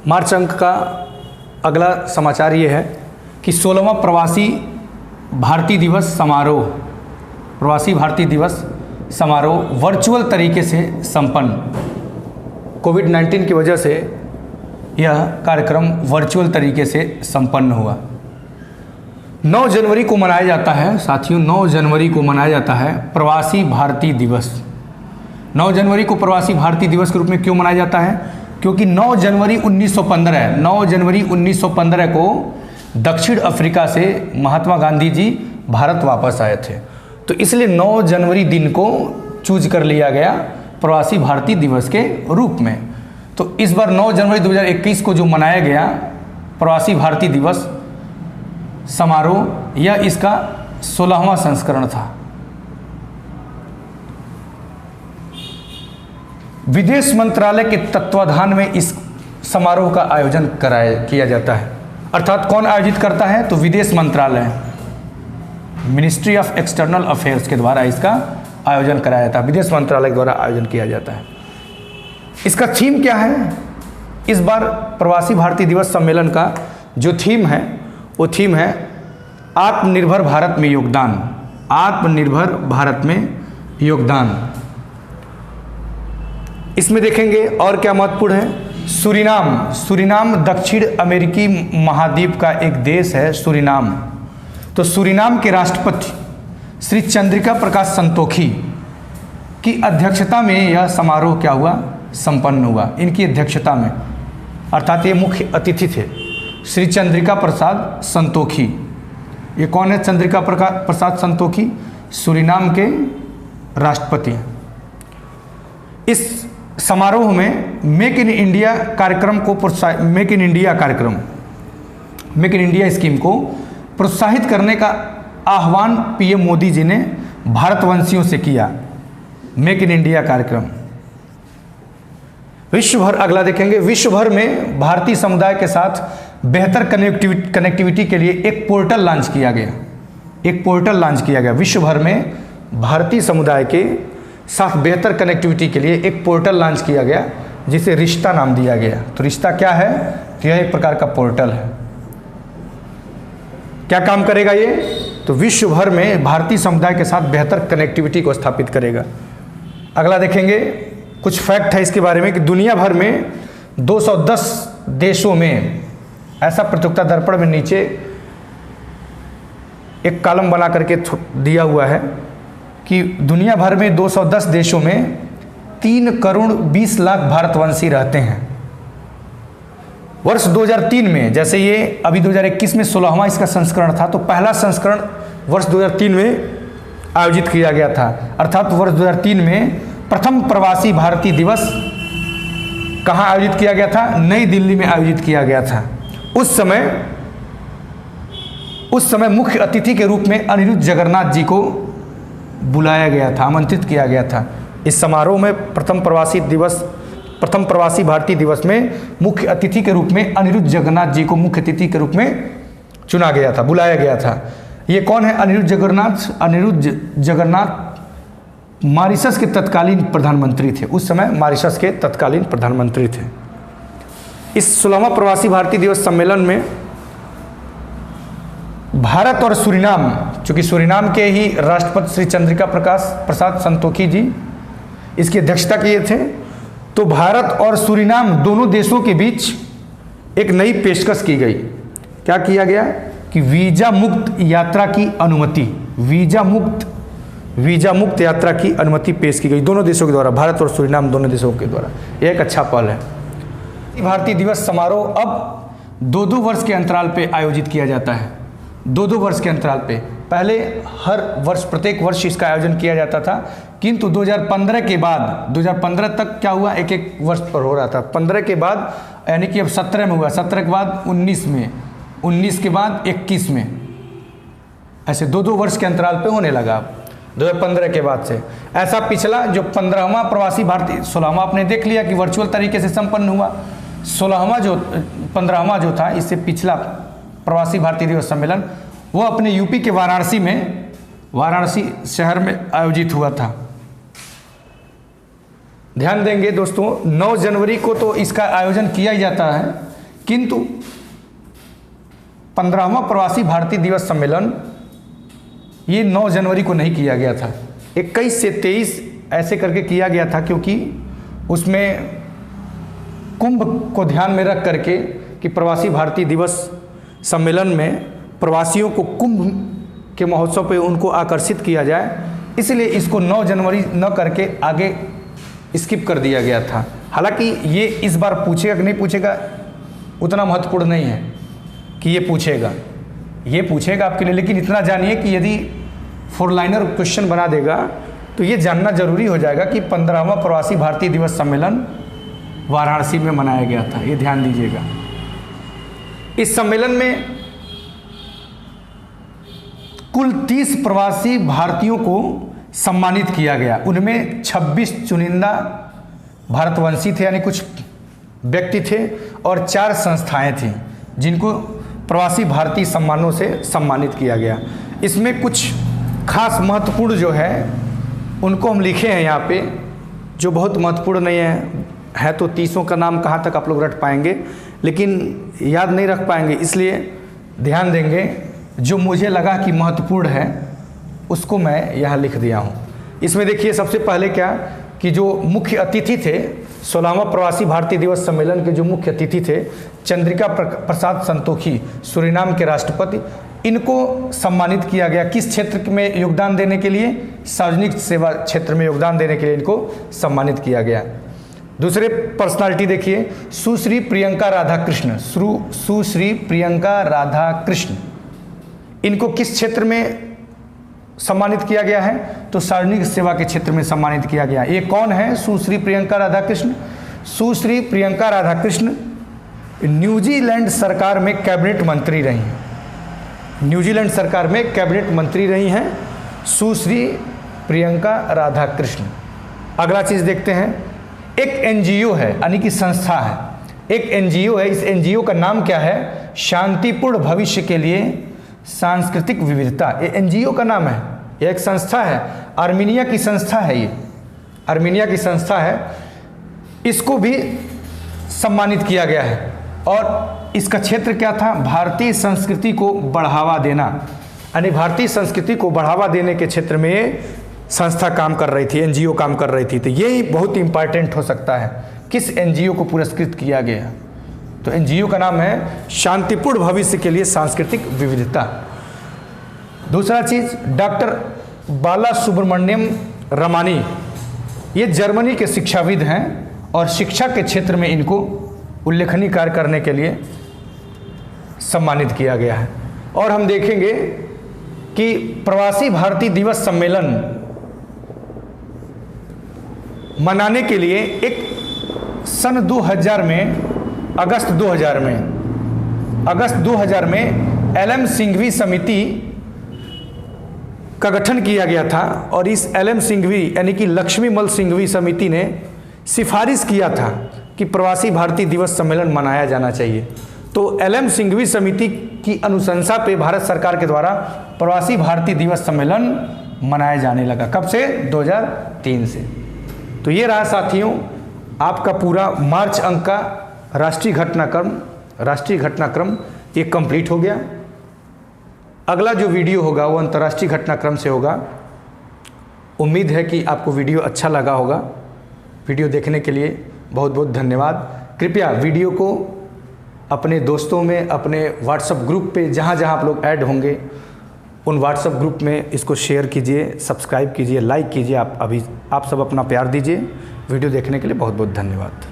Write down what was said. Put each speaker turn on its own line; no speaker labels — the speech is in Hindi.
मार्च अंक का अगला समाचार ये है कि 16वां प्रवासी भारतीय दिवस समारोह, प्रवासी भारतीय दिवस समारोह वर्चुअल तरीके से संपन्न। कोविड-19 की वजह से यह कार्यक्रम वर्चुअल तरीके से संपन्न हुआ। 9 जनवरी को मनाया जाता है साथियों, 9 जनवरी को मनाया जाता है प्रवासी भारतीय दिवस। 9 जनवरी को प्रवासी भारतीय दिवस के रूप में क्यों मनाया जाता है? क्योंकि 9 जनवरी 1915 को दक्षिण अफ्रीका से महात्मा गांधी जी भारत वापस आए थे, तो इसलिए 9 जनवरी दिन को चूज कर लिया गया प्रवासी भारतीय दिवस के रूप में। तो इस बार 9 जनवरी 2021 को जो मनाया गया प्रवासी भारतीय दिवस समारोह, यह इसका 16वां संस्करण था। विदेश मंत्रालय के तत्वाधान में इस समारोह का आयोजन किया जाता है। अर्थात कौन आयोजित करता है? तो विदेश मंत्रालय, मिनिस्ट्री ऑफ एक्सटर्नल अफेयर्स के द्वारा इसका आयोजन कराया जाता है, विदेश मंत्रालय के द्वारा आयोजन किया जाता है। इसका थीम क्या है? इस बार प्रवासी भारतीय दिवस सम्मेलन का जो थीम है वो थीम है आत्मनिर्भर भारत में योगदान। आत्मनिर्भर भारत में योगदान। इसमें देखेंगे और क्या महत्वपूर्ण है। सूरीनाम दक्षिण अमेरिकी महाद्वीप का एक देश है सूरीनाम। तो सूरीनाम के राष्ट्रपति श्री चंद्रिका प्रकाश संतोखी की अध्यक्षता में यह समारोह क्या हुआ? संपन्न हुआ। इनकी अध्यक्षता में, अर्थात ये मुख्य अतिथि थे श्री चंद्रिका प्रसाद संतोखी। ये कौन है चंद्रिका प्रसाद संतोखी? सूरीनाम के राष्ट्रपति। इस समारोह में मेक इन इंडिया कार्यक्रम को मेक इन इंडिया स्कीम को प्रोत्साहित करने का आह्वान पीएम मोदी जी ने भारतवंशियों से किया। मेक इन इंडिया कार्यक्रम विश्व भर, अगला देखेंगे, विश्व भर में भारतीय समुदाय के साथ बेहतर कनेक्टिविटी के लिए एक पोर्टल लॉन्च किया गया। विश्व भर में भारतीय समुदाय के साथ बेहतर कनेक्टिविटी के लिए एक पोर्टल लॉन्च किया गया जिसे रिश्ता नाम दिया गया। तो रिश्ता क्या है? तो यह एक प्रकार का पोर्टल है। क्या काम करेगा ये? तो विश्व भर में भारतीय समुदाय के साथ बेहतर कनेक्टिविटी को स्थापित करेगा। अगला देखेंगे, कुछ फैक्ट है इसके बारे में कि दुनिया भर में 210 देशों में, ऐसा प्रतियोगिता दर्पण में नीचे एक कॉलम बना करके दिया हुआ है कि दुनिया भर में 210 देशों में 3 करोड़ 20 लाख भारतवंशी रहते हैं। वर्ष 2003 में, जैसे ये अभी 2021 में 16वां इसका संस्करण था, तो पहला संस्करण वर्ष 2003 में आयोजित किया गया था। अर्थात वर्ष 2003 में प्रथम प्रवासी भारतीय दिवस कहाँ आयोजित किया गया था? नई दिल्ली में आयोजित किया गया था। उस समय मुख्य अतिथि के रूप में अनिरुद्ध जगन्नाथ जी को बुलाया गया था, आमंत्रित किया गया था। इस समारोह में प्रथम प्रवासी भारतीय दिवस में मुख्य अतिथि के रूप में अनिरुद्ध जगन्नाथ जी को मुख्य अतिथि के रूप में चुना गया था, बुलाया गया था। ये कौन है अनिरुद्ध जगन्नाथ? अनिरुद्ध जगन्नाथ मॉरिशस के तत्कालीन प्रधानमंत्री थे। उस समय मॉरिशस के तत्कालीन प्रधानमंत्री थे। इस 16वां प्रवासी भारतीय दिवस सम्मेलन में भारत और सूरीनाम, चूंकि सूरीनाम के ही राष्ट्रपति श्री चंद्रिका प्रसाद संतोखी जी इसकी अध्यक्षता किए थे, तो भारत और सूरीनाम दोनों देशों के बीच एक नई पेशकश की गई। क्या किया गया कि वीजा मुक्त यात्रा की अनुमति, वीजा मुक्त यात्रा की अनुमति पेश की गई दोनों देशों के द्वारा, भारत और सूरीनाम दोनों देशों के द्वारा। यह एक अच्छा पहल है। भारतीय दिवस समारोह अब 2-2 वर्ष के अंतराल पे आयोजित किया जाता है। 2-2 वर्ष के अंतराल पे, पहले हर वर्ष, प्रत्येक वर्ष इसका आयोजन किया जाता था, किंतु 2015 के बाद, 2015 तक क्या हुआ, एक वर्ष पर हो रहा था। 15 के बाद, यानी कि अब 17 में हुआ, 17 के बाद 19 में, 19 के बाद 21 में, ऐसे 2-2 वर्ष के अंतराल पे होने लगा 2015 के बाद से। ऐसा पिछला जो 15वां प्रवासी भारतीय, 16वां आपने देख लिया कि वर्चुअल तरीके से संपन्न हुआ, 15वां जो था, इससे पिछला प्रवासी भारतीय दिवस सम्मेलन वो अपने यूपी के वाराणसी शहर में आयोजित हुआ था। ध्यान देंगे दोस्तों, 9 जनवरी को तो इसका आयोजन किया ही जाता है, किंतु 15वां प्रवासी भारतीय दिवस सम्मेलन ये 9 जनवरी को नहीं किया गया था, 21 से 23 ऐसे करके किया गया था, क्योंकि उसमें कुंभ को ध्यान में रख करके कि प्रवासी भारतीय दिवस सम्मेलन में प्रवासियों को कुंभ के महोत्सव पे उनको आकर्षित किया जाए, इसलिए इसको 9 जनवरी न करके आगे स्किप कर दिया गया था। हालांकि ये इस बार पूछेगा कि नहीं पूछेगा उतना महत्वपूर्ण नहीं है कि ये पूछेगा आपके लिए, लेकिन इतना जानिए कि यदि 4 लाइनर क्वेश्चन बना देगा तो ये जानना जरूरी हो जाएगा कि 15वां प्रवासी भारतीय दिवस सम्मेलन वाराणसी में मनाया गया था, ये ध्यान दीजिएगा। इस सम्मेलन में कुल 30 प्रवासी भारतीयों को सम्मानित किया गया। उनमें 26 चुनिंदा भारतवंशी थे, यानी कुछ व्यक्ति थे, और 4 संस्थाएं थीं जिनको प्रवासी भारतीय सम्मानों से सम्मानित किया गया। इसमें कुछ खास महत्वपूर्ण जो है उनको हम लिखे हैं यहाँ पे, जो बहुत महत्वपूर्ण नहीं है तो 30 का नाम कहाँ तक आप लोग रट पाएंगे, लेकिन याद नहीं रख पाएंगे, इसलिए ध्यान देंगे। जो मुझे लगा कि महत्वपूर्ण है उसको मैं यहाँ लिख दिया हूँ। इसमें देखिए सबसे पहले क्या कि जो मुख्य अतिथि थे 16वां प्रवासी भारतीय दिवस सम्मेलन के जो मुख्य अतिथि थे चंद्रिका प्रसाद संतोखी, सूरीनाम के राष्ट्रपति, इनको सम्मानित किया गया। किस क्षेत्र में योगदान देने के लिए? सार्वजनिक सेवा क्षेत्र में योगदान देने के लिए इनको सम्मानित किया गया। दूसरे पर्सनालिटी देखिए, सुश्री प्रियंका राधाकृष्ण, सुश्री प्रियंका राधाकृष्ण, इनको किस क्षेत्र में सम्मानित किया गया है? तो सार्वजनिक सेवा के क्षेत्र में सम्मानित किया गया। ये कौन है सुश्री प्रियंका राधाकृष्ण? सुश्री प्रियंका राधाकृष्ण न्यूजीलैंड सरकार में कैबिनेट मंत्री रही हैं। न्यूजीलैंड सरकार में कैबिनेट मंत्री रही हैं सुश्री प्रियंका राधाकृष्ण। अगला चीज़ देखते हैं, एक एनजीओ है, यानी कि संस्था है, एक एनजीओ है। इस एनजीओ का नाम क्या है? शांतिपूर्ण भविष्य के लिए सांस्कृतिक विविधता, ये एनजीओ का नाम है। ये एक संस्था है, आर्मीनिया की संस्था है, ये आर्मीनिया की संस्था है। इसको भी सम्मानित किया गया है और इसका क्षेत्र क्या था? भारतीय संस्कृति को बढ़ावा देना, यानी भारतीय संस्कृति को बढ़ावा देने के क्षेत्र में ये संस्था काम कर रही थी, एनजीओ काम कर रही थी। तो ये बहुत इंपॉर्टेंट हो सकता है, किस एनजीओ को पुरस्कृत किया गया? तो एनजीओ का नाम है शांतिपूर्ण भविष्य के लिए सांस्कृतिक विविधता। दूसरा चीज, डॉक्टर बाला सुब्रमण्यम रमानी, ये जर्मनी के शिक्षाविद हैं और शिक्षा के क्षेत्र में इनको उल्लेखनीय कार्य करने के लिए सम्मानित किया गया है। और हम देखेंगे कि प्रवासी भारतीय दिवस सम्मेलन मनाने के लिए एक सन 2000 में अगस्त 2000 में एलएम सिंघवी समिति का गठन किया गया था और इस एलएम सिंघवी यानी कि लक्ष्मीमल सिंघवी समिति ने सिफारिश किया था कि प्रवासी भारतीय दिवस सम्मेलन मनाया जाना चाहिए। तो एलएम सिंघवी समिति की अनुशंसा पे भारत सरकार के द्वारा प्रवासी भारतीय दिवस सम्मेलन मनाया जाने लगा। कब से? 2003 से। तो ये रहा साथियों आपका पूरा मार्च अंक का राष्ट्रीय घटनाक्रम ये कंप्लीट हो गया। अगला जो वीडियो होगा वो अंतर्राष्ट्रीय घटनाक्रम से होगा। उम्मीद है कि आपको वीडियो अच्छा लगा होगा। वीडियो देखने के लिए बहुत बहुत धन्यवाद। कृपया वीडियो को अपने दोस्तों में, अपने व्हाट्सएप ग्रुप पे जहाँ जहाँ आप लोग ऐड होंगे उन व्हाट्सएप ग्रुप में इसको शेयर कीजिए, सब्सक्राइब कीजिए, लाइक कीजिए। आप सब अपना प्यार दीजिए। वीडियो देखने के लिए बहुत बहुत धन्यवाद।